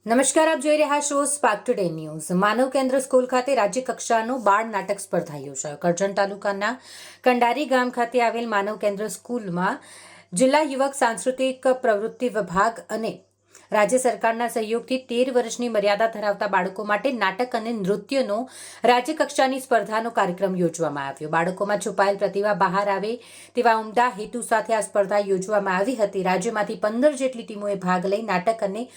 નમસ્કાર, આપ જોઈ રહ્યા છો સ્પાર્ક ટુડે ન્યૂઝ। માનવ કેન્દ્ર સ્કૂલ ખાતે રાજ્ય કક્ષાનો બાળ નાટક સ્પર્ધા યોજાયો। કરજણ તાલુકાના કંડારી ગામ ખાતે આવેલ માનવ કેન્દ્ર સ્કૂલમાં જિલ્લા યુવક સાંસ્કૃતિક પ્રવૃત્તિ વિભાગ અને રાજ્ય સરકારના સહયોગથી 13 વર્ષની મર્યાદા ધરાવતા બાળકો માટે નાટક અને નૃત્યનો રાજ્ય કક્ષાની સ્પર્ધાનો કાર્યક્રમ યોજવામાં આવ્યો। બાળકોમાં છુપાયેલ પ્રતિભા બહાર આવે તેવા ઉમદા હેતુ સાથે આ સ્પર્ધા યોજવામાં આવી હતી। રાજ્યમાંથી 15 જેટલી ટીમોએ ભાગ લઈ નાટક અને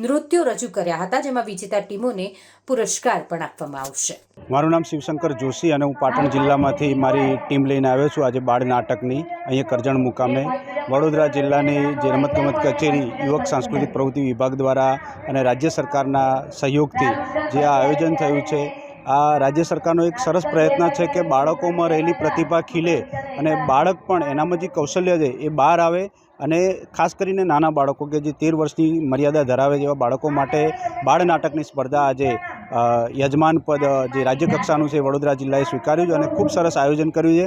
નૃત્યો રજૂ કર્યા હતા, જેમાં વિજેતા ટીમોને પુરસ્કાર પણ આપવામાં આવશે। મારું નામ શિવશંકર જોશી અને હું પાટણ જિલ્લામાંથી મારી ટીમ લઈને આવ્યો છું આજે બાળ નાટકની અહીંયા કરજણ મુકામે। વડોદરા જિલ્લાની જે રમતગમત કચેરી યુવક સાંસ્કૃતિક પ્રવૃત્તિ વિભાગ દ્વારા અને રાજ્ય સરકારના સહયોગથી જે આ આયોજન થયું છે, આ રાજ્ય સરકારનો એક સરસ પ્રયત્ન છે કે બાળકોમાં રહેલી પ્રતિભા ખીલે અને બાળક પણ એનામાં જે કૌશલ્ય છે એ બહાર આવે અને ખાસ કરીને નાના બાળકો કે જે 13 વર્ષની મર્યાદા ધરાવે જેવા બાળકો માટે બાળ નાટકની સ્પર્ધા આજે યજમાન પદ જે રાજ્ય કક્ષાનું છે વડોદરા જિલ્લાએ સ્વીકાર્યું છે અને ખૂબ સરસ આયોજન કર્યું છે।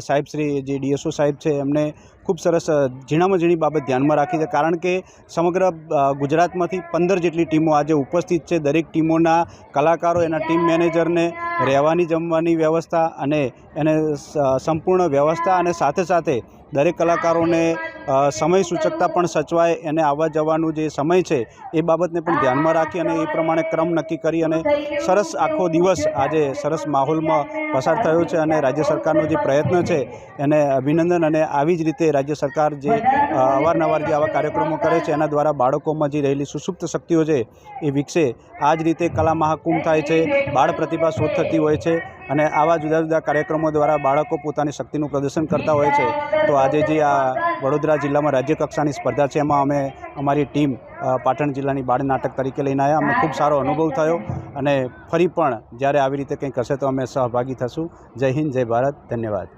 સાહેબ શ્રી જે ડીએસઓ સાહેબ છે એમને ખૂબ સરસ ઝીણામાં ઝીણી બાબત ધ્યાનમાં રાખી છે, કારણ કે સમગ્ર ગુજરાતમાંથી 15 જેટલી ટીમો આજે ઉપસ્થિત છે। દરેક ટીમોના કલાકારો, એના ટીમ મેનેજરને રહેવાની જમવાની વ્યવસ્થા અને એને સંપૂર્ણ વ્યવસ્થા અને સાથે સાથે દરેક કલાકારોને સમય સૂચકતા પણ સચવાય, એને આવવા જવાનું જે સમય છે એ બાબતને પણ ધ્યાનમાં રાખી અને એ પ્રમાણે ક્રમ નક્કી કરી અને સરસ આખો દિવસ આજે સરસ માહોલમાં પસાર થયો છે અને રાજ્ય સરકારનો જે પ્રયત્ન છે એને અભિનંદન। અને આવી જ રીતે રાજ્ય સરકાર જે અવારનવાર જે આવા કાર્યક્રમો કરે છે એના દ્વારા બાળકોમાં જે રહેલી સુસુપ્ત શક્તિઓ છે એ વિકસે। આ જ રીતે કલા મહાકુંભ થાય છે, બાળ પ્રતિભા શોધ થતી હોય છે અને આવા જુદા જુદા કાર્યક્રમો દ્વારા બાળકો પોતાની શક્તિનું પ્રદર્શન કરતા હોય છે। તો આજે જે આ વડોદરા જિલ્લામાં રાજ્ય કક્ષાની સ્પર્ધા છે એમાં અમે અમારી ટીમ પાટણ જિલ્લાની બાળ નાટક તરીકે લઈને આવ્યા। અમને ખૂબ સારો અનુભવ થયો અને ફરી પણ જ્યારે આવી રીતે કંઈક હશે તો અમે સહભાગી થશું। જય હિન્દ, જય ભારત, ધન્યવાદ।